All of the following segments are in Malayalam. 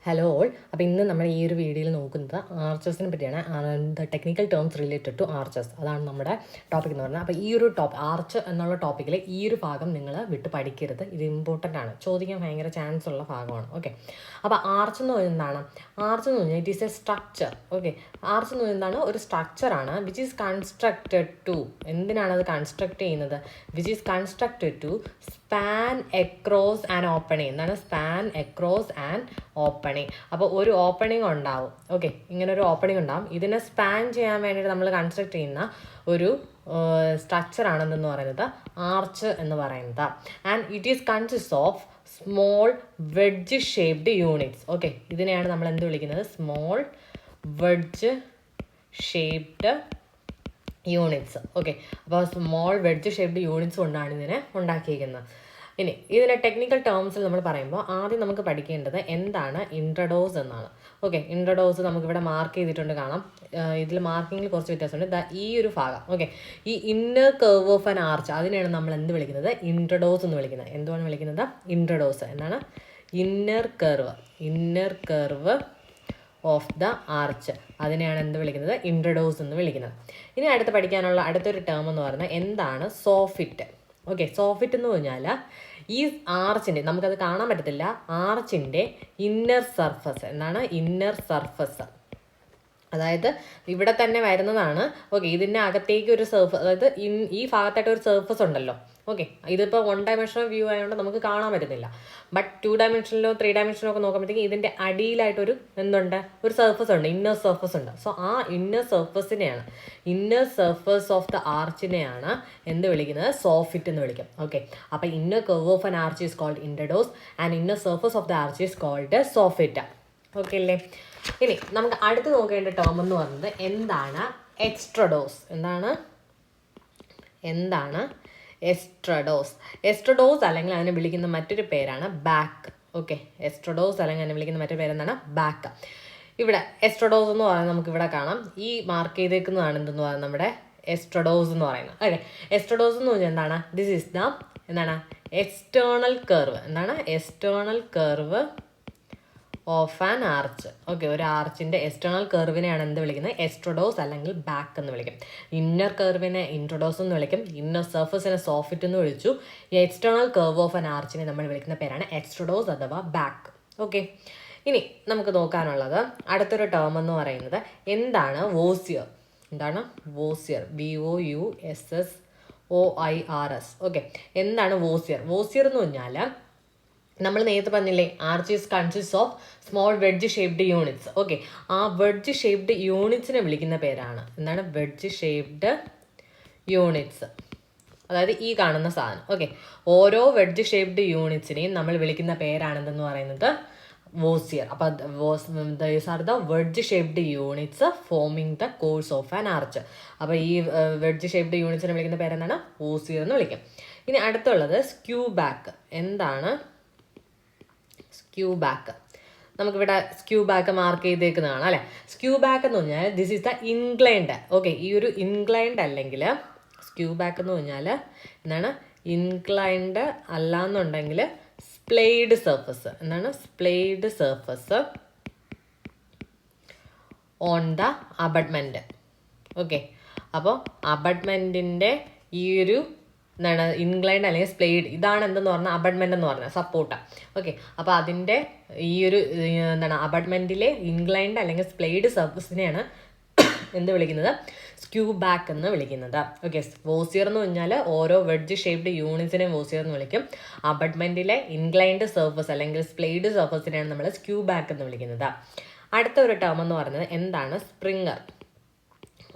Hello all. അപ്പോൾ ഇന്ന് നമ്മൾ ഈ ഒരു വീഡിയോയിൽ നോക്കുന്നത് ആർച്ചേഴ്സിനെ പറ്റിയാണ്. The technical terms related to arches, അതാണ് നമ്മുടെ ടോപ്പിക് എന്ന് പറഞ്ഞാൽ. അപ്പോൾ ഈ ഒരു ആർച്ച് എന്നുള്ള ടോപ്പിക്കിൽ ഈ ഒരു ഭാഗം നിങ്ങൾ വിട്ട് പഠിക്കരുത്. ഇത് ഇമ്പോർട്ടൻ്റ് ആണ്, ചോദിക്കാൻ ഭയങ്കര ചാൻസ് ഉള്ള ഭാഗമാണ്. ഓക്കെ, അപ്പോൾ ആർച്ച് എന്ന് പറയുന്നത് എന്താണ്? ആർച്ച് എന്ന് പറഞ്ഞാൽ it is a structure. Okay, arch എന്ന് പറയുന്നത് ഒരു സ്ട്രക്ചറാണ് വിച്ച് ഈസ് കൺസ്ട്രക്റ്റഡ് ടു, എന്തിനാണ് അത് കൺസ്ട്രക്ട് ചെയ്യുന്നത്? Which is constructed to span across and opening. എന്താണ് സ്പാൻ എക്രോസ് ആൻഡ് ഓപ്പണിങ്? അപ്പോൾ ഒരു ഓപ്പണിങ് ഉണ്ടാവും. ഓക്കെ, ഇങ്ങനെ ഒരു ഓപ്പണിങ് ഉണ്ടാവും. ഇതിനെ സ്പാൻ ചെയ്യാൻ വേണ്ടിയിട്ട് നമ്മൾ കൺസ്ട്രക്ട് ചെയ്യുന്ന ഒരു സ്ട്രക്ചറാണെന്ന് പറയുന്നത് ആർച്ച് എന്ന് പറയുന്നത്. And it is consist of small wedge shaped units. Okay, ഇതിനെയാണ് നമ്മൾ എന്ത് വിളിക്കുന്നത്? Small wedge shaped units. Okay, അപ്പോൾ സ്മോൾ വെഡ്ജ് ഷേപ്ഡ് യൂണിറ്റ്സ് കൊണ്ടാണ് ഇതിനെ ഉണ്ടാക്കിയിരിക്കുന്നത്. ഇനി ഇതിലെ ടെക്നിക്കൽ ടേംസിൽ നമ്മൾ പറയുമ്പോൾ ആദ്യം നമുക്ക് പഠിക്കേണ്ടത് എന്താണ് ഇൻട്രഡോസ് എന്നാണ്. ഓക്കെ, ഇൻട്രഡോസ് നമുക്കിവിടെ മാർക്ക് ചെയ്തിട്ടുണ്ട്, കാണാം. ഇതിൽ മാർക്കിങ്ങിൽ കുറച്ച് വ്യത്യാസമുണ്ട്. ഈ ഒരു ഭാഗം, ഓക്കെ, ഈ inner curve of an arch, അതിനെയാണ് നമ്മൾ എന്ത് വിളിക്കുന്നത്? ഇൻട്രഡോസ് എന്ന് വിളിക്കുന്നത്. എന്തുവാണ് വിളിക്കുന്നത്? ഇൻട്രഡോസ് എന്നാണ്. Inner curve of the arch, അതിനെയാണ് എന്ത് വിളിക്കുന്നത്? ഇൻട്രഡോസ് എന്ന് വിളിക്കുന്നത്. ഇനി അടുത്ത് പഠിക്കാനുള്ള അടുത്തൊരു ടേം എന്ന് പറയുന്നത് എന്താണ്? സോഫിറ്റ്. ഓക്കെ, സോഫിറ്റ് എന്ന് പറഞ്ഞാൽ ഈ ആർച്ചിൻ്റെ, നമുക്കത് കാണാൻ പറ്റത്തില്ല, ആർച്ചിൻ്റെ ഇന്നർ സർഫസ്. എന്താണ് ഇന്നർ സർഫസ്? അതായത് ഇവിടെ തന്നെ വരുന്നതാണ്. ഓക്കെ, ഇതിൻ്റെ അകത്തേക്ക് ഒരു സർഫസ്, അതായത് ഈ ഭാഗത്തായിട്ട് ഒരു സർഫസ് ഉണ്ടല്ലോ. ഓക്കെ, ഇതിപ്പോൾ 1 ഡയമെൻഷണൽ വ്യൂ ആയതുകൊണ്ട് നമുക്ക് കാണാൻ പറ്റുന്നില്ല. ബട്ട് 2 ഡയമെൻഷനിലോ 3 ഡയമെൻഷനിലോ ഒക്കെ നോക്കുമ്പോഴത്തേക്ക് ഇതിൻ്റെ അടിയിലായിട്ടൊരു എന്തുണ്ട്? ഒരു സർഫസ് ഉണ്ട്, ഇന്നർ സർഫസ് ഉണ്ട്. സോ ആ ഇന്നർ സർഫസ് ഓഫ് ദ ആർച്ചിനെയാണ് എന്ത് വിളിക്കുന്നത്? സോഫിറ്റ് എന്ന് വിളിക്കും. ഓക്കെ, അപ്പോൾ inner curve of an arch is called intrados and inner surface of the arch is called soffit. Okay അല്ലേ? ഇനി നമുക്ക് അടുത്ത് നോക്കേണ്ട ടേം എന്ന് പറയുന്നത് എന്താണ്? എക്സ്ട്രഡോസ്. എന്താണ് എസ്ട്രഡോസ് അല്ലെങ്കിൽ അതിനെ വിളിക്കുന്ന മറ്റൊരു പേരാണ് ബാക്ക്. ഓക്കെ, എസ്ട്രഡോസ് അല്ലെങ്കിൽ അതിനെ വിളിക്കുന്ന മറ്റൊരു പേരെന്താണ്? ബാക്ക്. ഇവിടെ എസ്ട്രഡോസ് എന്ന് പറയുന്നത് നമുക്ക് ഇവിടെ കാണാം. ഈ മാർക്ക് ചെയ്തേക്കുന്നതാണ് എന്തെന്ന് പറയുന്നത്? നമ്മുടെ എസ്ട്രഡോസ് എന്ന് പറയുന്നത്. ഓക്കെ, എസ്ട്രഡോസ് എന്ന് പറഞ്ഞാൽ എന്താണ്? ദിസ് ഈസ് ദ എന്താണ്? External curve. എന്താണ്? External curve of an arch. Okay, ഒരു ആർച്ചിൻ്റെ എക്സ്റ്റേണൽ കർവിനെയാണ് എന്ത് വിളിക്കുന്നത്? എസ്ട്രഡോസ് അല്ലെങ്കിൽ ബാക്ക് എന്ന് വിളിക്കും. ഇന്നർ കർവിനെ ഇൻട്രഡോസ് എന്ന് വിളിക്കും. ഇന്നർ സർഫസിനെ സോഫിറ്റ് എന്ന് വിളിച്ചു. ഈ എക്സ്റ്റേണൽ കർവ് ഓഫ് ആൻ ആർച്ചിനെ നമ്മൾ വിളിക്കുന്ന പേരാണ് എക്സ്ട്രഡോസ് അഥവാ ബാക്ക്. ഓക്കെ, ഇനി നമുക്ക് നോക്കാനുള്ളത് അടുത്തൊരു ടേം എന്ന് പറയുന്നത് എന്താണ്? വോസിയർ. എന്താണ് വോസിയർ? VOUSSOIRS. ഓക്കെ, എന്താണ് വോസിയർ? വോസിയർ എന്ന് പറഞ്ഞാൽ നമ്മൾ നേരത്തെ പറഞ്ഞില്ലേ, arch is consist of small wedge shaped units. Okay, ആ വെഡ്ജ് ഷേപ്ഡ് യൂണിറ്റ്സിനെ വിളിക്കുന്ന പേരാണ് എന്താണ്? Wedge shaped units. അതായത് ഈ കാണുന്ന സാധനം. ഓക്കെ, ഓരോ വെഡ്ജ് ഷേപ്ഡ് യൂണിറ്റ്സിനെയും നമ്മൾ വിളിക്കുന്ന പേരാണെന്തെന്ന് പറയുന്നത് വോസിയർ. അപ്പോൾ these are the wedge shaped units forming the course of an arch. അപ്പോൾ ഈ വെഡ്ജ് ഷേപ്ഡ് യൂണിറ്റ്സിനെ വിളിക്കുന്ന പേരെന്താണ്? വോസിയർ എന്ന് വിളിക്കും. ഇനി അടുത്തുള്ളത് സ്ക്യൂ ബാക്ക്. എന്താണ് സ്ക്യൂ ബാക്ക്? നമുക്കിവിടെ സ്ക്യൂ ബാക്ക് മാർക്ക് ചെയ്തേക്കുന്നതാണ് അല്ലേ? സ്ക്യൂ ബാക്ക് എന്ന് പറഞ്ഞാൽ this is the inclined. Okay, ഈ ഒരു ഇൻക്ലൈൻഡ് അല്ലെങ്കിൽ സ്ക്യൂ ബാക്ക് എന്ന് പറഞ്ഞാൽ എന്താണ്? ഇൻക്ലൈൻഡ് അല്ല എന്നുണ്ടെങ്കിൽ സ്പ്ലേഡ് സർഫസ്. എന്താണ്? Splayed surface on the abutment. Okay, അപ്പോൾ അബട്ട്മെൻറ്റിൻ്റെ ഈ ഒരു എന്താണ്? ഇൻക്ലൈൻഡ് അല്ലെങ്കിൽ സ്പ്ലേഡ്, ഇതാണ് എന്തെന്ന് പറഞ്ഞാൽ അബട്ട്മെൻ്റ് എന്ന് പറഞ്ഞാൽ സപ്പോർട്ട്. ഓക്കെ, അപ്പോൾ അതിൻ്റെ ഈ ഒരു എന്താണ് അബട്ട്മെൻറ്റിലെ ഇൻക്ലൈൻഡ് അല്ലെങ്കിൽ സ്പ്ലേഡ് സർഫസിനെയാണ് എന്ത് വിളിക്കുന്നത്? സ്ക്യൂ ബാക്ക് എന്ന് വിളിക്കുന്നത്. ഓക്കെ, വോസിയർ എന്ന് പറഞ്ഞാൽ ഓരോ വെഡ്ജ് ഷേപ്ഡ് യൂണിറ്റ്സിനെ വോസിയർ എന്ന് വിളിക്കും. അബട്ട്മെൻറ്റിലെ ഇൻക്ലൈൻഡ് സർഫസ് അല്ലെങ്കിൽ സ്പ്ലേഡ് സർഫസിനെയാണ് നമ്മൾ സ്ക്യൂ ബാക്ക് എന്ന് വിളിക്കുന്നത്. അടുത്ത ഒരു ടേം എന്ന് പറയുന്നത് എന്താണ്? സ്പ്രിങ്ങർ.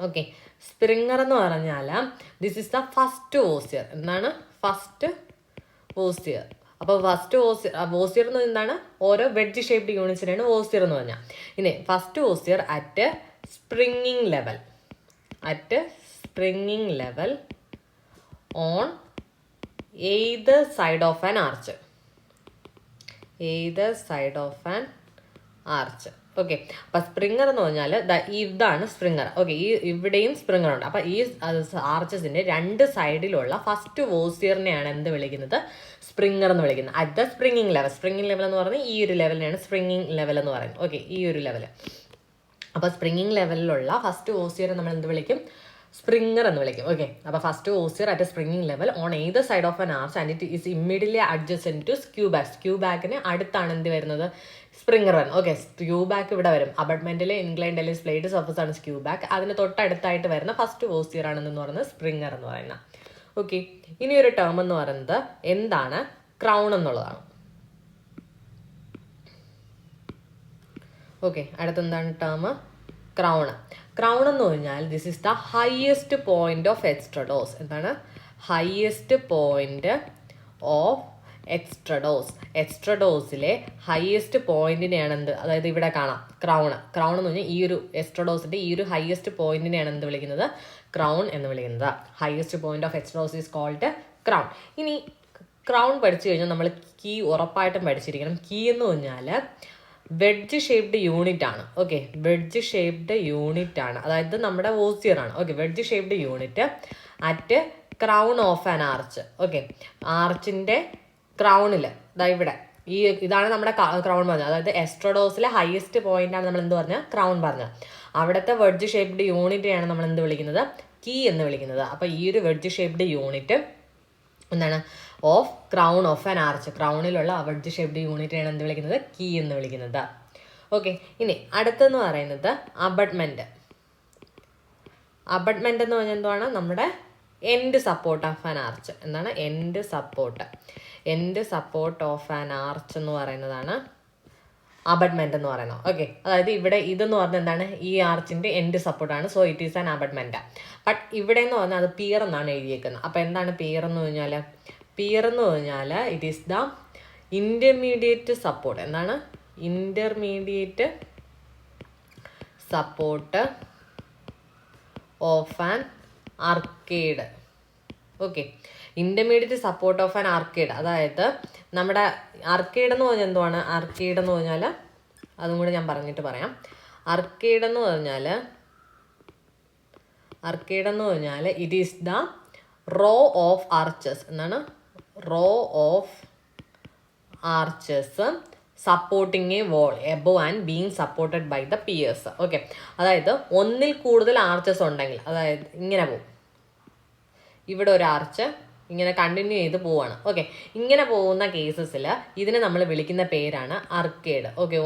ഓക്കെ, സ്പ്രിങ്ങർ എന്ന് പറഞ്ഞാൽ ദിസ് ഇസ് ദ ഫസ്റ്റ് വോസിയർ. എന്താണ്? ഫസ്റ്റ് വോസിയർ. അപ്പോൾ ഫസ്റ്റ് വോസിയർ എന്ന് എന്താണ്? ഓരോ വെഡ്ജ് ഷേപ്ഡ് യൂണിറ്റ്സിനാണ് വോസിയർ എന്ന് പറഞ്ഞാൽ. ഇനി first voussoir at springing level on either side of an arch. Arch. Okay, അപ്പം സ്പ്രിങ്ങർ എന്ന് പറഞ്ഞാൽ ഇതാണ് സ്പ്രിങ്ങർ. ഓക്കെ, ഇവിടെയും സ്പ്രിങ്ങർ ഉണ്ട്. അപ്പം ഈ ആർച്ചസിൻ്റെ രണ്ട് സൈഡിലുള്ള ഫസ്റ്റ് വോസിയറിനെയാണ് എന്ത് വിളിക്കുന്നത്? സ്പ്രിങ്ങർ എന്ന് വിളിക്കുന്നത്. At the springing level. Springing level എന്ന് പറഞ്ഞാൽ ഈ ഒരു ലെവലിനെയാണ് സ്പ്രിങ്ങിങ് ലെവൽ എന്ന് പറയുന്നത്. ഓക്കെ, ഈ ഒരു ലെവൽ. അപ്പോൾ സ്പ്രിങ്ങിങ് ലെവലിലുള്ള ഫസ്റ്റ് ഓസിയർ നമ്മൾ എന്ത് വിളിക്കും? സ്പ്രിങ്ങർ എന്ന് വിളിക്കും. ഓക്കെ, അപ്പോൾ first voussoir at springing level on ഏത് side of an arch and it is immediately adjacent to skew back. Skew ബാക്കിന് അടുത്താണ് എന്ത് വരുന്നത്? സ്പ്രിങ്ങർ വരുന്നത്. ഓക്കെ, സ്ക്യൂ ബാക്ക് ഇവിടെ വരും. അബട്ട്മെന്റിൽ ഇൻക്ലൈൻഡ് അല്ലെങ്കിൽ സ്പ്ലേഡ് സർഫസ് ആണ് സ്ക്യൂ ബാക്ക്. അതിന് തൊട്ടടുത്തായിട്ട് വരുന്ന ഫസ്റ്റ് ഓസിയർ ആണെന്ന് പറയുന്നത് സ്പ്രിങ്ങർ എന്ന് പറയുന്നത്. ഓക്കെ, ഇനി ഒരു ടേം എന്ന് പറയുന്നത് എന്താണ്? ക്രൗൺ എന്നുള്ളതാണ്. ഓക്കെ, അടുത്തെന്താണ് ടേം? ക്രൗൺ. ക്രൗൺ എന്ന് പറഞ്ഞാൽ this is the highest point of extrados. എന്താണ്? Highest point of extrados. എക്സ്ട്രഡോസിലെ ഹയസ്റ്റ് പോയിന്റിനെയാണ് എന്ത്? അതായത് ഇവിടെ കാണാം ക്രൗൺ. ക്രൗൺ എന്ന് പറഞ്ഞാൽ ഈ ഒരു എക്സ്ട്രഡോസിന്റെ ഈ ഒരു ഹയസ്റ്റ് പോയിന്റിനെയാണ് എന്ത് വിളിക്കുന്നത്? ക്രൗൺ എന്ന് വിളിക്കുന്നത്. Highest point of extrados is called crown. ഇനി ക്രൗൺ പഠിച്ചു കഴിഞ്ഞാൽ നമ്മൾ കീ ഉറപ്പായിട്ടും പഠിച്ചിരിക്കണം. കീ എന്ന് പറഞ്ഞാൽ വെഡ്ജ് ഷേപ്ഡ് യൂണിറ്റ് ആണ്. ഓക്കെ, വെഡ്ജ് ഷേപ്ഡ് യൂണിറ്റ് ആണ്. അതായത് നമ്മുടെ ഓസിയർ ആണ്. Okay, wedge shaped unit at crown of an arch. Okay, ആർച്ചിന്റെ ക്രൗണിൽ ഇവിടെ ഇതാണ് നമ്മുടെ ക്രൗൺ പറഞ്ഞത്. അതായത് എസ്ട്രഡോസിലെ ഹയസ്റ്റ് പോയിന്റ് ആണ് നമ്മൾ എന്ത് പറഞ്ഞാൽ? ക്രൗൺ പറഞ്ഞത്. അവിടുത്തെ വെഡ്ജ് ഷേപ്ഡ് യൂണിറ്റിനെയാണ് നമ്മൾ എന്ത് വിളിക്കുന്നത്? കീ എന്ന് വിളിക്കുന്നത്. അപ്പോൾ ഈ ഒരു വെഡ്ജ് ഷേപ്ഡ് യൂണിറ്റ് എന്താണ്? Of crown of an arch. ക്രൗണിലുള്ള വെഡ്ജ് ഷേപ്ഡ് യൂണിറ്റിനെയാണ് എന്ത് വിളിക്കുന്നത്? കീ എന്ന് വിളിക്കുന്നത്. ഓക്കെ, ഇനി അടുത്തെന്ന് പറയുന്നത് അബട്ട്മെന്റ്. അബട്ട്മെന്റ് എന്ന് പറഞ്ഞാൽ എന്താണ്? നമ്മുടെ end support of an arch. എന്താണ്? End support. End support of an arch എന്ന് പറയുന്നതാണ് അബട്ട്മെന്റ് എന്ന് പറയുന്നത്. ഓക്കെ, അതായത് ഇവിടെ ഇതെന്ന് പറഞ്ഞാൽ എന്താണ്? ഈ ആർച്ചിന്റെ എൻഡ് സപ്പോർട്ടാണ്. So it is an abutment. But ഇവിടെ എന്ന് പറഞ്ഞാൽ അത് പിയർ എന്നാണ് എഴുതിയേക്കുന്നത്. അപ്പം എന്താണ് പിയർ എന്ന് പറഞ്ഞാൽ? പിയർ എന്ന് പറഞ്ഞാൽ it is the intermediate support. എന്താണ്? Intermediate support of an arcade. Okay, intermediate support of an arcade. അതായത് നമ്മുടെ ആർക്കേഡ് എന്ന് പറഞ്ഞാൽ എന്തുവാണ്? ആർക്കേഡ് എന്ന് പറഞ്ഞാൽ അതും കൂടെ ഞാൻ പറഞ്ഞിട്ട് പറയാം. ആർക്കേഡ് എന്ന് പറഞ്ഞാൽ it is the row of arches. എന്താണ്? Row of arches supporting a wall above and being supported by the piers. Okay, അതായത് ഒന്നിൽ കൂടുതൽ ആർച്ചസ് ഉണ്ടെങ്കിൽ, അതായത് ഇങ്ങനെ പോകും, ഇവിടെ ഒരു ആർച്ച് ഇങ്ങനെ കണ്ടിന്യൂ ചെയ്ത് പോവാണ്. ഓക്കെ, ഇങ്ങനെ പോകുന്ന കേസസിൽ ഇതിനെ നമ്മൾ വിളിക്കുന്ന പേരാണ് ആർക്കേഡ്. ഓക്കെ,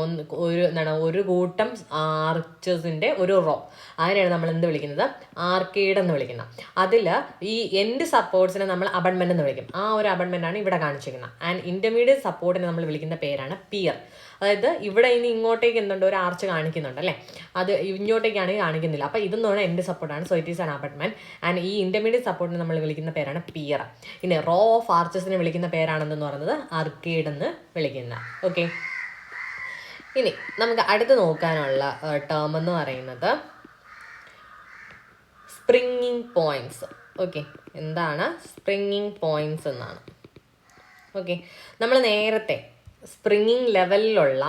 ഒരു കൂട്ടം ആർച്ചസിന്റെ ഒരു റോ, അതിനെയാണ് നമ്മൾ എന്ത് വിളിക്കുന്നത്? ആർക്കേഡ് എന്ന് വിളിക്കുന്നത്. അതിൽ ഈ എൻഡ് സപ്പോർട്ട്സിനെ നമ്മൾ അബട്ട്മെന്റ് എന്ന് വിളിക്കും. ആ ഒരു അബട്ട്മെന്റ് ആണ് ഇവിടെ കാണിച്ചിരിക്കുന്നത്. ആൻഡ് ഇന്റർമീഡിയറ്റ് സപ്പോർട്ടിനെ നമ്മൾ വിളിക്കുന്ന പേരാണ് പിയർ. അതായത് ഇവിടെ ഇനി ഇങ്ങോട്ടേക്ക് എന്തുണ്ട്? ഒരു ആർച്ച് കാണിക്കുന്നുണ്ട് അല്ലേ? അത് ഇങ്ങോട്ടേക്കാണെങ്കിൽ കാണിക്കുന്നില്ല. അപ്പോൾ ഇതെന്ന് പറഞ്ഞാൽ എൻഡ് സപ്പോർട്ടാണ്. So it is an abutment. And ഈ ഇന്റർമീഡിയറ്റ് സപ്പോർട്ടിനെ നമ്മൾ വിളിക്കുന്ന പേരാണ് പിയർ. ഇനി റോ ഓഫ് ആർച്ചസിനെ വിളിക്കുന്ന പേരാണെന്ന് പറയുന്നത് ആർക്കേഡ് എന്ന് വിളിക്കുന്ന. ഓക്കെ, ഇനി നമുക്ക് അടുത്ത് നോക്കാനുള്ള ടേം എന്ന് പറയുന്നത് സ്പ്രിങ്ങിങ് പോയിന്റ്സ്. ഓക്കെ, എന്താണ് സ്പ്രിങ്ങിങ് പോയിന്റ്സ് എന്നാണ്. ഓക്കെ, നമ്മൾ നേരത്തെ സ്പ്രിങ്ങിങ് ലെവലിലുള്ള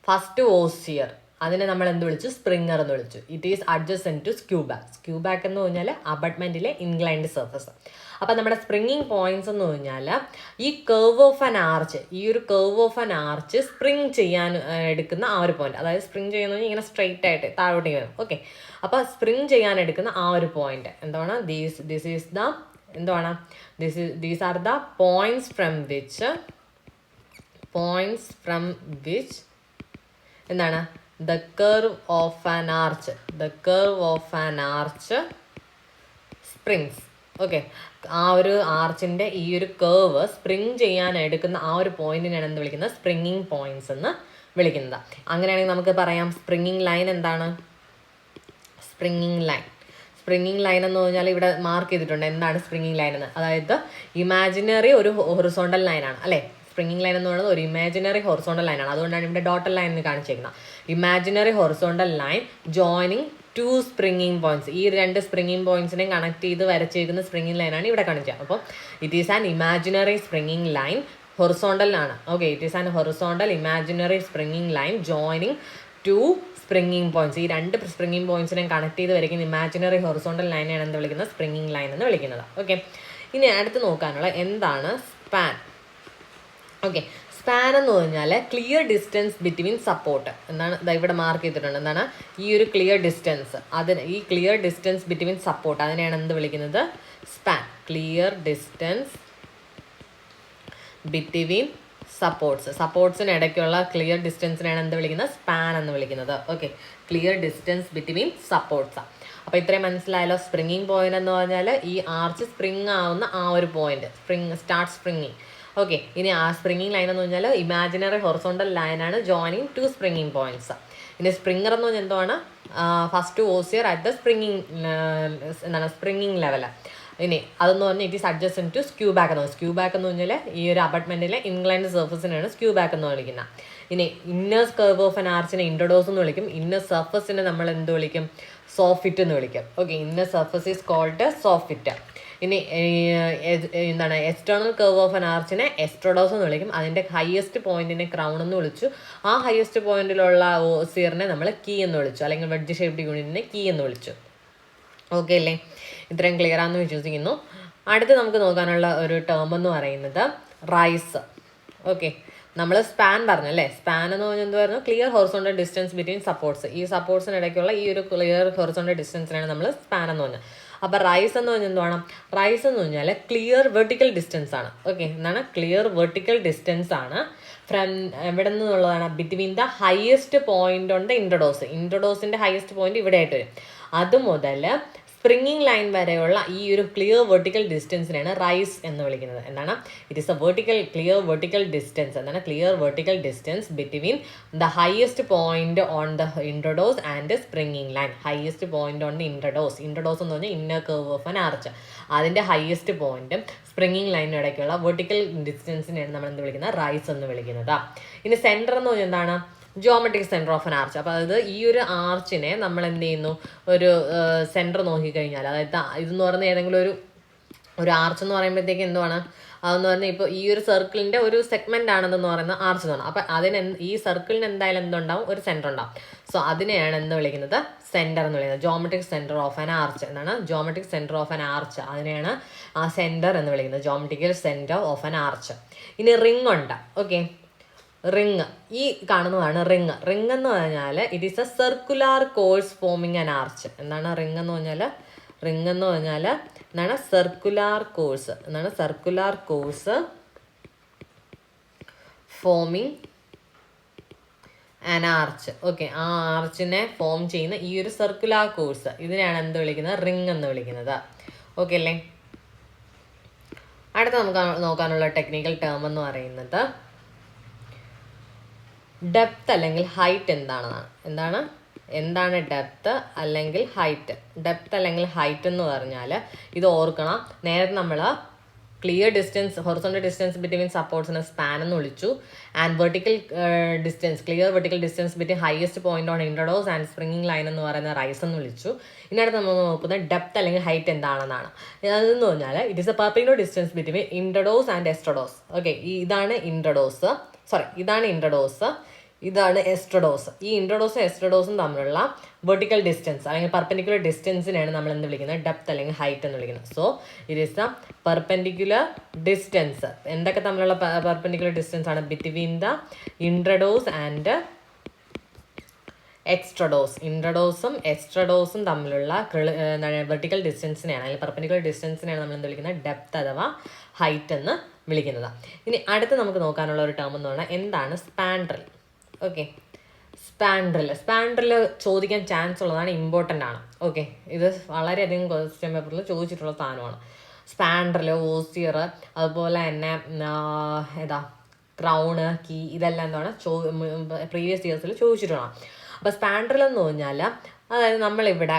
ഫസ്റ്റ് ഓസിയർ അതിനെ നമ്മൾ എന്ത് വിളിച്ചു? സ്പ്രിങ്ങർ എന്ന് വിളിച്ചു. It is adjacent to skew back. Skew back എന്ന് പറഞ്ഞാൽ അബട്ട്മെന്റിലെ ഇൻക്ലൈൻഡ് സർഫസ്. അപ്പം നമ്മുടെ സ്പ്രിങ്ങിങ് പോയിന്റ്സ് എന്ന് പറഞ്ഞാൽ ഈ കർവ് ഓഫ് ആൻ ആർച്ച്, ഈ ഒരു curve of an arch spring ചെയ്യാൻ എടുക്കുന്ന ആ ഒരു പോയിന്റ്, അതായത് സ്പ്രിങ് ചെയ്യുന്ന ഇങ്ങനെ സ്ട്രെയിറ്റ് ആയിട്ട് താഴോട്ടേക്ക് വരും. ഓക്കെ, അപ്പോൾ സ്പ്രിങ് ചെയ്യാൻ എടുക്കുന്ന ആ ഒരു പോയിന്റ് എന്താണ്? ദിസ് ഈസ് ദ എന്താണ്? These are the points from which എന്താണ്? The curve of an arch springs. Okay, ആ ഒരു ആർച്ചിന്റെ ഈ ഒരു കർവ് സ്പ്രിങ് ചെയ്യാൻ എടുക്കുന്ന ആ ഒരു പോയിന്റിനാണ് എന്ത് വിളിക്കുന്നത്? സ്പ്രിങ്ങിങ് പോയിന്റ്സ് എന്ന് വിളിക്കുന്നത്. അങ്ങനെയാണെങ്കിൽ നമുക്ക് പറയാം സ്പ്രിങ്ങിങ് ലൈൻ എന്താണ്? സ്പ്രിങ്ങിങ് ലൈൻ എന്ന് പറഞ്ഞാൽ ഇവിടെ മാർക്ക് ചെയ്തിട്ടുണ്ട് എന്താണ് സ്പ്രിങ്ങിങ് ലൈൻ എന്ന്. അതായത് ഇമാജിനറി ഒരു ഹൊറിസോണ്ടൽ ലൈനാണ് അല്ലേ? സ്പ്രിങ്ങിങ് ലൈൻ എന്ന് പറയുന്നത് ഒരു ഇമാജിനറി ഹൊറിസോണ്ടൽ ലൈനാണ്. അതുകൊണ്ടാണ് ഇവിടെ ഡോട്ടൽ ലൈൻ എന്ന് കാണിച്ചിരിക്കുന്നത്. Imaginary horizontal line joining two springing points. ഈ രണ്ട് സ്പ്രിങ്ങിങ് പോയിന്റ്സിനെയും കണക്ട് ചെയ്ത് വരച്ചിരിക്കുന്ന സ്പ്രിങ്ങിങ് ലൈനാണ് ഇവിടെ കാണിച്ചത്. അപ്പോൾ it is an imaginary springing line ഹൊറിസോണ്ടലിനാണ്. Okay, it is an horizontal imaginary springing line joining two springing points. ഈ രണ്ട് സ്പ്രിങ്ങിങ് പോയിന്റ്സിനെ കണക്ട് ചെയ്ത് വരയ്ക്കുന്ന ഇമാജിനറി ഹൊറിസോണ്ടൽ ലൈനാണ് എന്ത് വിളിക്കുന്നത്? സ്പ്രിങ്ങിങ് ലൈൻ എന്ന് വിളിക്കുന്നത്. ഓക്കെ, ഇനി അടുത്ത് നോക്കാനുള്ള എന്താണ് സ്പാൻ. ഓക്കെ, സ്പാൻ എന്ന് പറഞ്ഞാൽ ക്ലിയർ ഡിസ്റ്റൻസ് ബിറ്റ്വീൻ സപ്പോർട്ട്. എന്താണ് ഇവിടെ മാർക്ക് ചെയ്തിട്ടുണ്ട്. എന്താണ് ഈ ഒരു ക്ലിയർ ഡിസ്റ്റൻസ്? ഈ ക്ലിയർ ഡിസ്റ്റൻസ് ബിറ്റ്വീൻ സപ്പോർട്ട് അതിനെയാണ് എന്ത് വിളിക്കുന്നത്? സ്പാൻ. ക്ലിയർ ഡിസ്റ്റൻസ് ബിറ്റ്വീൻ സപ്പോർട്ട്സിന് ഇടയ്ക്കുള്ള ക്ലിയർ ഡിസ്റ്റൻസിനാണ് എന്ത് വിളിക്കുന്നത്? സ്പാൻ എന്ന് വിളിക്കുന്നത്. Okay, clear distance between supports. അപ്പോൾ ഇത്രയും മനസ്സിലായല്ലോ. സ്പ്രിങ്ങിങ് പോയിന്റ് എന്ന് പറഞ്ഞാൽ ഈ ആർച്ച് സ്പ്രിങ് ആവുന്ന ആ ഒരു പോയിന്റ്, സ്റ്റാർട്ട് സ്പ്രിങ്ങിങ്. ഓക്കെ, ഇനി ആ സ്പ്രിങ്ങിങ് ലൈൻ എന്ന് പറഞ്ഞാൽ ഇമാജിനറി ഹൊറിസോണ്ടൽ ലൈനാണ് ജോയിനിങ് ടു സ്പ്രിങ്ങിങ് പോയിന്റ്സ്. ഇനി സ്പ്രിങ്ങർ എന്ന് പറഞ്ഞാൽ എന്താണ്? First voussoir at the springing level. ഇനി അതെന്ന് പറഞ്ഞാൽ it is adjacent to skew back എന്ന് പറയും. സ്ക്യൂ ബാക്ക് എന്ന് പറഞ്ഞാൽ ഈ ഒരു അപ്പാർട്ട്മെൻറ്റിലെ ഇൻക്ലൈൻഡ് സർഫസിനാണ് സ്ക്യൂ ബാക്ക് എന്ന് വിളിക്കുന്നത്. ഇനി ഇന്നർ കർവ് ഓഫ് ആൻ ആർച്ചിനെ ഇൻട്രഡോസ് എന്ന് വിളിക്കും. ഇന്നർ സർഫസിനെ നമ്മൾ എന്ത് വിളിക്കും? സോഫിറ്റ് എന്ന് വിളിക്കും. Okay, inner surface is called soffit. ഇനി എന്താണ് എക്സ്റ്റേണൽ കർവ് ഓഫ് ആൻ ആർച്ചിനെ എസ്ട്രോഡോസ് എന്ന് വിളിക്കും. അതിൻ്റെ ഹയസ്റ്റ് പോയിന്റിനെ ക്രൗൺ എന്ന് വിളിച്ചു. ആ ഹയസ്റ്റ് പോയിന്റിലുള്ള ഓസിയറിനെ നമ്മൾ കീ എന്ന് വിളിച്ചു, അല്ലെങ്കിൽ വെഡ്ജ് ഷേപ്ഡ് യൂണിറ്റിനെ കീ എന്ന് വിളിച്ചു. ഓക്കെ അല്ലേ? ഇത്രയും ക്ലിയർ ആണെന്ന് വിശ്വസിക്കുന്നു. അടുത്ത് നമുക്ക് നോക്കാനുള്ള ഒരു ടേം എന്ന് പറയുന്നത് റൈസ്. ഓക്കെ, നമ്മൾ സ്പാൻ പറഞ്ഞല്ലേ? സ്പാൻ എന്ന് പറഞ്ഞാൽ എന്തുവായിരുന്നു? Clear horizontal distance between supports. ഈ സപ്പോർട്ട്സിനിടയ്ക്കുള്ള ഈ ഒരു ക്ലിയർ ഹൊറിസോണ്ടൽ ഡിസ്റ്റൻസിനാണ് നമ്മൾ സ്പാൻ എന്ന് പറഞ്ഞത്. അപ്പോൾ റൈസ് എന്ന് പറഞ്ഞാൽ എന്തുവാണ്? റൈസ് എന്ന് പറഞ്ഞാൽ ക്ലിയർ വെർട്ടിക്കൽ ഡിസ്റ്റൻസ് ആണ്. ഓക്കെ, എന്താണ്? ക്ലിയർ വെർട്ടിക്കൽ ഡിസ്റ്റൻസ് ആണ് ഫ്രം എവിടെ നിന്നുള്ളതാണ്? Between the highest point on the ഇൻട്രഡോസിൻ്റെ ഹയസ്റ്റ് പോയിന്റ് ഇവിടെ ആയിട്ട് വരും. അതുമുതൽ സ്പ്രിങ്ങിങ് ലൈൻ വരെയുള്ള ഈ ഒരു ക്ലിയർ വെർട്ടിക്കൽ ഡിസ്റ്റൻസിനാണ് റൈസ് എന്ന് വിളിക്കുന്നത്. എന്താണ്? It is a clear vertical distance. എന്താണ്? Clear vertical distance between the highest point on the intrados and springing line. Highest point on the intrados എന്ന് പറഞ്ഞാൽ inner curve of an arch. അതിൻ്റെ ഹയസ്റ്റ് പോയിന്റും സ്പ്രിങ്ങിങ് ലൈനും ഇടയ്ക്കുള്ള വെർട്ടിക്കൽ ഡിസ്റ്റൻസിനെയാണ് നമ്മൾ എന്ത് വിളിക്കുന്നത്? റൈസ് എന്ന് വിളിക്കുന്നത്. ഇനി സെൻറ്റർ എന്ന് പറഞ്ഞാൽ എന്താണ്? Geometric centre of an arch. അപ്പോൾ അതായത് ഈ ഒരു ആർച്ചിനെ നമ്മൾ എന്ത് ചെയ്യുന്നു? ഒരു സെൻറ്റർ നോക്കിക്കഴിഞ്ഞാൽ, അതായത് ഇതെന്ന് പറയുന്നത് ഏതെങ്കിലും ഒരു ആർച്ച് എന്ന് പറയുമ്പോഴത്തേക്ക് എന്തുവാണ്? അതെന്ന് പറഞ്ഞാൽ ഇപ്പോൾ ഈ ഒരു സർക്കിളിൻ്റെ ഒരു സെഗ്മെൻ്റ് ആണെന്ന് പറയുന്നത് ആർച്ച് എന്ന് പറഞ്ഞാൽ. അപ്പോൾ ഈ സർക്കിളിന് എന്തായാലും എന്തുണ്ടാവും? ഒരു സെൻറ്റർ ഉണ്ടാവും. സോ അതിനെയാണ് എന്ത് വിളിക്കുന്നത്? സെൻറ്റർ എന്ന് വിളിക്കുന്നത്. Geometric centre of an arch. എന്താണ്? Geometric centre of an arch. അതിനെയാണ് ആ സെൻറ്റർ എന്ന് വിളിക്കുന്നത്. Geometrical centre of an arch. ഇനി റിംഗ് ഉണ്ട്. ഓക്കെ, റിങ് ഈ കാണുന്നതാണ് റിങ് എന്ന് പറഞ്ഞാൽ it is a circular course forming an arch. എന്താണ് റിങ് എന്ന് പറഞ്ഞാൽ? എന്താണ്? Circular course forming an arch. Okay, ആ ആർച്ചിനെ ഫോം ചെയ്യുന്ന ഈ ഒരു സർക്കുലാർ കോഴ്സ് ഇതിനെയാണ് എന്ത് വിളിക്കുന്നത്? റിങ് എന്ന് വിളിക്കുന്നത്. ഓക്കെ അല്ലേ? അടുത്ത നമുക്ക് നോക്കാനുള്ള ടെക്നിക്കൽ ടേം എന്ന് പറയുന്നത് ഡെപ്ത് അല്ലെങ്കിൽ ഹൈറ്റ് എന്താണ് ഡെപ്ത് അല്ലെങ്കിൽ ഹൈറ്റ്? ഡെപ്ത് അല്ലെങ്കിൽ ഹൈറ്റ് എന്ന് പറഞ്ഞാൽ ഇത് ഓർക്കണം. നേരത്തെ നമ്മൾ clear distance horizontal distance between സപ്പോർട്ട്സിനെ സ്പാൻ എന്ന് വിളിച്ചു. And clear vertical distance between highest point on intrados and springing line എന്ന് പറയുന്ന റൈസ് എന്ന് വിളിച്ചു. ഇതിനടുത്ത് നമ്മൾ നോക്കുന്നത് ഡെപ്ത് അല്ലെങ്കിൽ ഹൈറ്റ് എന്താണെന്നാണ്. അതെന്ന് പറഞ്ഞാൽ it is a perpendicular distance between intrados and extrados. Okay, ഇതാണ് ഇൻട്രഡോസ്, ഇതാണ് എസ്ട്രഡോസ്. ഈ ഇൻട്രഡോസും എസ്ട്രഡോസും തമ്മിലുള്ള വെർട്ടിക്കൽ ഡിസ്റ്റൻസ് അല്ലെങ്കിൽ പെർപെൻഡിക്കുലർ ഡിസ്റ്റൻസിനെയാണ് നമ്മൾ എന്ത് വിളിക്കുന്നത്? ഡെപ്ത് അല്ലെങ്കിൽ ഹൈറ്റ് എന്ന് വിളിക്കുന്നത്. So it is a perpendicular distance. എന്തൊക്കെ തമ്മിലുള്ള പെർപെൻഡിക്കുലർ ഡിസ്റ്റൻസ് ആണ്? Between the intrados and extrados. ഇൻട്രഡോസും എക്സ്ട്രഡോസും തമ്മിലുള്ള വെർട്ടിക്കൽ ഡിസ്റ്റൻസിനെയാണ് അല്ലെങ്കിൽ പെർപെൻഡിക്കുലർ ഡിസ്റ്റൻസിനെയാണ് നമ്മൾ എന്ത് വിളിക്കുന്നത്? ഡെപ്ത് അഥവാ ഹൈറ്റ് എന്ന് വിളിക്കുന്നത്. ഇനി അടുത്ത് നമുക്ക് നോക്കാനുള്ള ഒരു ടേം എന്ന് പറഞ്ഞാൽ എന്താണ്? സ്പാൻഡ്രൽ. ഓക്കെ, സ്പാൻഡ്രൽ ചോദിക്കാൻ ചാൻസ് ഉള്ളതാണ്, ഇമ്പോർട്ടൻ്റ് ആണ്. ഓക്കെ, ഇത് വളരെയധികം ക്വസ്റ്റ്യൻ പേപ്പറിൽ ചോദിച്ചിട്ടുള്ള സാധനമാണ്. സ്പാൻഡ്രൽ, ഓസിയർ, അതുപോലെ തന്നെ ക്രൗണ്, കീ, ഇതെല്ലാം എന്താണ് പ്രീവിയസ് ഇയേഴ്സിൽ ചോദിച്ചിട്ടുള്ളതാണ്. അപ്പോൾ സ്പാൻഡ്രൽ എന്ന് പറഞ്ഞാൽ അതായത് നമ്മളിവിടെ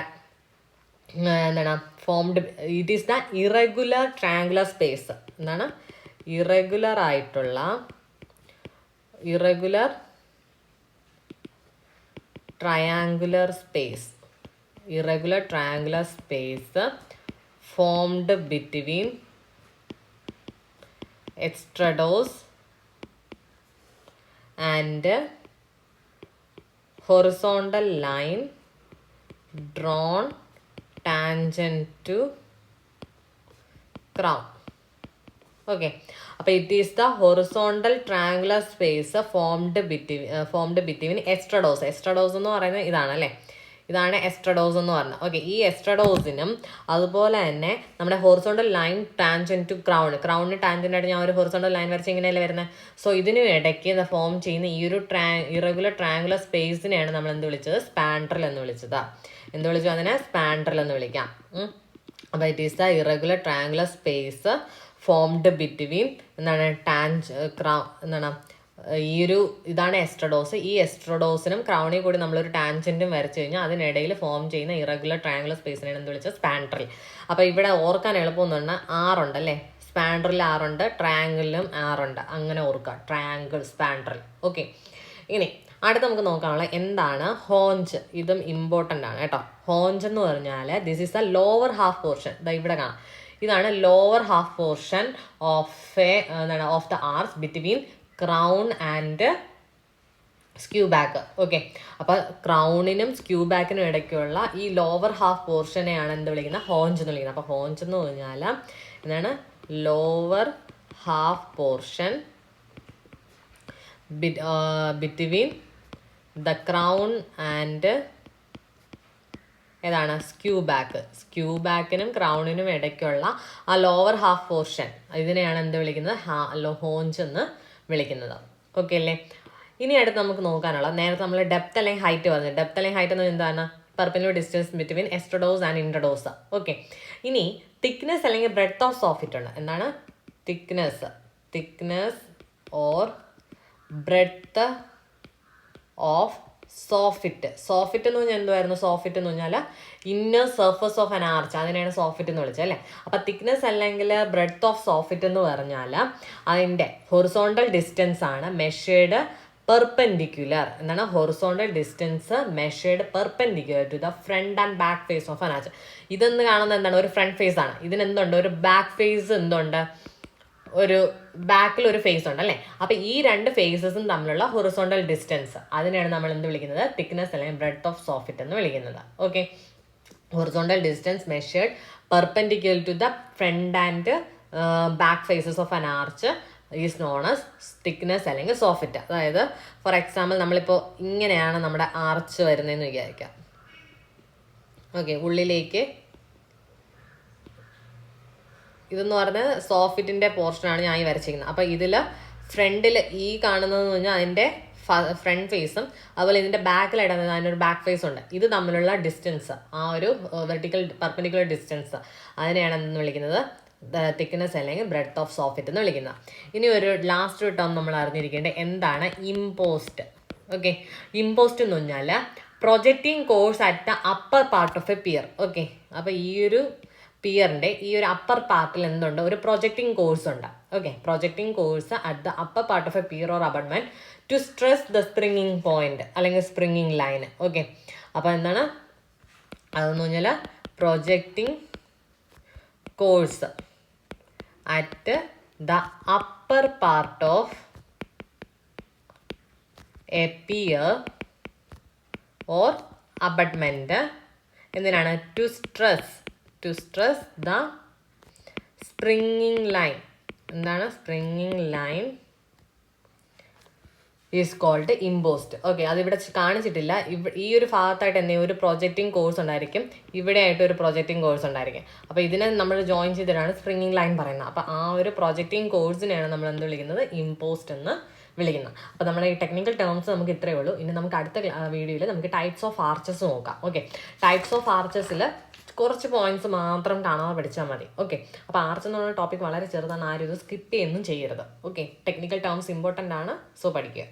എന്താണ് formed it is the irregular triangular space. എന്താണ്? Irregular triangular space formed between extradose and horizontal line drawn tangent to crown. Okay, അപ്പോൾ it is the horizontal triangular space formed between extrados. Extrados എന്ന് പറയുന്നത് ഇതാണ് അല്ലേ, ഇതാണ് എസ്ട്രഡോസ് എന്ന് പറഞ്ഞത്. ഓക്കെ, ഈ എസ്ട്രഡോസിനും അതുപോലെ തന്നെ നമ്മുടെ ഹൊറിസോണ്ടൽ ലൈൻ ടാൻജന്റ് ടു ക്രൗണിന് ടാൻജന്റ് ആയിട്ട് ഞാൻ ഒരു ഹൊറിസോണ്ടൽ ലൈൻ വരച്ച് ഇങ്ങനെയല്ലേ വരുന്നത്. സോ ഇതിനും ഇടയ്ക്ക് ഫോം ചെയ്യുന്ന ഈ ഒരു ഇറഗുലർ ട്രയാങ്കുലർ സ്പേസിനെയാണ് നമ്മൾ എന്ത് വിളിച്ചത്, സ്പാൻഡ്രൽ എന്ന് വിളിച്ചത്. എന്ത് വിളിച്ചു അതിനെ, സ്പാൻഡ്രൽ എന്ന് വിളിക്കാം. അപ്പോൾ it is the irregular triangular space formed between എന്താണ് ഈ ഒരു ഇതാണ് എസ്ട്രഡോസ്. ഈ എസ്ട്രഡോസിനും ക്രൗണിൽ കൂടി നമ്മളൊരു ടാൻജന്റും വരച്ചു കഴിഞ്ഞാൽ അതിനിടയിൽ ഫോം ചെയ്യുന്ന ഇറഗുലർ ട്രയാങ്കുലർ സ്പേസിനെയാണ് എന്ത് വിളിച്ചത്, സ്പാൻഡ്രൽ. അപ്പോൾ ഇവിടെ ഓർക്കാൻ എളുപ്പമെന്ന് പറഞ്ഞാൽ ആറുണ്ട് അല്ലേ, സ്പാൻഡ്രലിൽ ആറുണ്ട്, ട്രയാങ്കിളിലും ആറുണ്ട്, അങ്ങനെ ഓർക്കുക, ട്രയാങ്കിൾ, സ്പാൻഡ്രൽ. ഓക്കെ, ഇനി അടുത്ത് നമുക്ക് നോക്കാനുള്ള എന്താണ് ഹോഞ്ച്. ഇതും ഇമ്പോർട്ടൻ്റ് ആണ് കേട്ടോ. ഹോഞ്ച് എന്ന് പറഞ്ഞാൽ this is the lower half portion. ഇവിടെ കാണാം, ഇതാണ് lower half portion of the arch between crown and skew back. Okay, അപ്പോൾ ക്രൗണിനും സ്ക്യൂ ബാക്കിനും ഇടയ്ക്കുള്ള ഈ ലോവർ ഹാഫ് പോർഷനെയാണ് എന്ത് വിളിക്കുന്നത്, ഹോഞ്ച് എന്ന് വിളിക്കുന്നത്. അപ്പോൾ ഹോഞ്ച് എന്ന് പറഞ്ഞാൽ എന്താണ്, lower half portion between the crown and ഏതാണ്, സ്ക്യൂ ബാക്കിനും ക്രൗണിനും ഇടയ്ക്കുള്ള ആ ലോവർ ഹാഫ് പോർഷൻ, ഇതിനെയാണ് എന്ത് വിളിക്കുന്നത്, ഹോഞ്ച് എന്ന് വിളിക്കുന്നത്. ഓക്കെ അല്ലേ. ഇനി അടുത്ത് നമുക്ക് നോക്കാനുള്ള, നേരത്തെ നമ്മൾ ഡെപ്ത് അല്ലെങ്കിൽ ഹൈറ്റ് പറഞ്ഞു. ഡെപ്ത് അല്ലെങ്കിൽ ഹൈറ്റ് എന്ന് എന്താണ്, perpendicular distance between extrados and intrados. Okay, ഇനി തിക്നെസ് അല്ലെങ്കിൽ ബ്രെഡ്ത്ത് ഓഫ് സോഫിറ്റ് ഉണ്ട്. എന്താണ് thickness or breadth of soffit. Soffit എന്ന് പറഞ്ഞാൽ എന്തുവായിരുന്നു, സോഫിറ്റ് എന്ന് പറഞ്ഞാൽ inner surface of an arch, അതിനെയാണ് സോഫിറ്റ് എന്ന് വിളിച്ചത് അല്ലേ. അപ്പം തിക്നെസ് അല്ലെങ്കിൽ ബ്രെഡ്ത്ത് ഓഫ് സോഫിറ്റ് എന്ന് പറഞ്ഞാൽ അതിൻ്റെ ഹൊറിസോണ്ടൽ ഡിസ്റ്റൻസ് ആണ് മെഷേർഡ് പെർപെൻഡിക്കുലർ. എന്താണ്, horizontal distance measured perpendicular to the front and back face of an arch. ഇതെന്ന് കാണുന്നത് എന്താണ്, ഒരു ഫ്രണ്ട് ഫേസ് ആണ്. ഇതിനെന്തുണ്ട്, ഒരു ബാക്ക് ഫേസ് എന്തുണ്ട്, ഒരു ബാക്കിൽ ഒരു ഫേസ് ഉണ്ട് അല്ലേ. അപ്പോൾ ഈ രണ്ട് ഫേസസും തമ്മിലുള്ള ഹൊറിസോണ്ടൽ ഡിസ്റ്റൻസ്, അതിനെയാണ് നമ്മൾ എന്ത് വിളിക്കുന്നത്, തിക്നെസ് അല്ലെങ്കിൽ ബ്രെഡ്ത്ത് ഓഫ് സോഫിറ്റ് എന്ന് വിളിക്കുന്നത്. Okay, horizontal distance measured perpendicular to the front and back faces of an arch is known as thickness അല്ലെങ്കിൽ സോഫിറ്റ്. അതായത് ഫോർ എക്സാമ്പിൾ നമ്മളിപ്പോൾ ഇങ്ങനെയാണ് നമ്മുടെ ആർച്ച് വരുന്നതെന്ന് വിചാരിക്കാം. ഓക്കെ, ഉള്ളിലേക്ക് ഇതെന്ന് പറഞ്ഞാൽ സോഫിറ്റിൻ്റെ പോർഷനാണ് ഞാൻ ഈ വരച്ചിരിക്കുന്നത്. അപ്പോൾ ഇതിൽ ഫ്രണ്ടിൽ ഈ കാണുന്നതെന്ന് പറഞ്ഞാൽ അതിൻ്റെ ഫ്രണ്ട് ഫേസും അതുപോലെ ഇതിൻ്റെ ബാക്കിലിടുന്നത് അതിനൊരു ബാക്ക് ഫേസ് ഉണ്ട്. ഇത് തമ്മിലുള്ള ഡിസ്റ്റൻസ്, ആ ഒരു വെർട്ടിക്കൽ പെർപെൻഡിക്കുലർ ഡിസ്റ്റൻസ്, അതിനെയാണ് എന്ന് വിളിക്കുന്നത് തിക്നെസ് അല്ലെങ്കിൽ ബ്രെഡ്ത്ത് ഓഫ് സോഫിറ്റ് എന്ന് വിളിക്കുന്നത്. ഇനി ഒരു ലാസ്റ്റ് ടേം നമ്മൾ അറിഞ്ഞിരിക്കേണ്ടത് എന്താണ്, ഇമ്പോസ്റ്റ്. ഓക്കെ, ഇമ്പോസ്റ്റ് എന്ന് പറഞ്ഞാൽ projecting course at the upper part of a pier. Okay, അപ്പോൾ ഈ ഒരു പിയറിൻ്റെ ഈ ഒരു അപ്പർ പാർട്ടിൽ എന്തുണ്ട്, ഒരു പ്രൊജക്റ്റിംഗ് കോഴ്സ് ഉണ്ട്. Okay, projecting course at the upper part of a pier or abutment to stress the springing point അല്ലെങ്കിൽ സ്പ്രിങ്ങിങ് ലൈൻ. ഓക്കെ, അപ്പോൾ എന്താണ് അതെന്ന് പറഞ്ഞാൽ projecting course at the upper part of a pier or abutment എന്തിനാണ്, to stress the springing line. എന്താണ്, springing line is called impost. Okay, അതിവിടെ കാണിച്ചിട്ടില്ല. ഈ ഒരു ഭാഗത്തായിട്ട് എന്തെങ്കിലും ഒരു പ്രൊജക്റ്റിംഗ് കോഴ്സ് ഉണ്ടായിരിക്കും, ഇവിടെ ആയിട്ട് ഒരു പ്രൊജക്റ്റിംഗ് കോഴ്സ് ഉണ്ടായിരിക്കും. അപ്പോൾ ഇതിനെ നമ്മൾ ജോയിൻ ചെയ്തിട്ടാണ് സ്പ്രിങ്ങിങ് ലൈൻ പറയുന്നത്. അപ്പോൾ ആ ഒരു പ്രൊജക്റ്റിംഗ് കോഴ്സിനെയാണ് നമ്മൾ എന്ത് വിളിക്കുന്നത്, ഇമ്പോസ്റ്റ് എന്ന് വിളിക്കുന്നത്. അപ്പോൾ നമ്മുടെ ഈ ടെക്നിക്കൽ ടേംസ് നമുക്ക് ഇത്രയേ ഉള്ളൂ. ഇനി നമുക്ക് അടുത്ത വീഡിയോയിൽ നമുക്ക് ടൈപ്സ് ഓഫ് ആർച്ചസ് നോക്കാം. ഓക്കെ, ടൈപ്സ് ഓഫ് ആർച്ചസിൽ കുറച്ച് പോയിന്റ്സ് മാത്രം കാണാതെ പഠിച്ചാൽ മതി. ഓക്കെ, അപ്പോൾ ആർച്ച് എന്ന് പറയുന്ന ടോപ്പിക് വളരെ ചെറുതാണ്, ആരും ഇത് സ്കിപ്പ് ചെയ്യുന്നും ചെയ്യരുത്. ഓക്കെ, ടെക്നിക്കൽ ടേംസ് ഇമ്പോർട്ടൻ്റ് ആണ്, സോ പഠിക്കുക.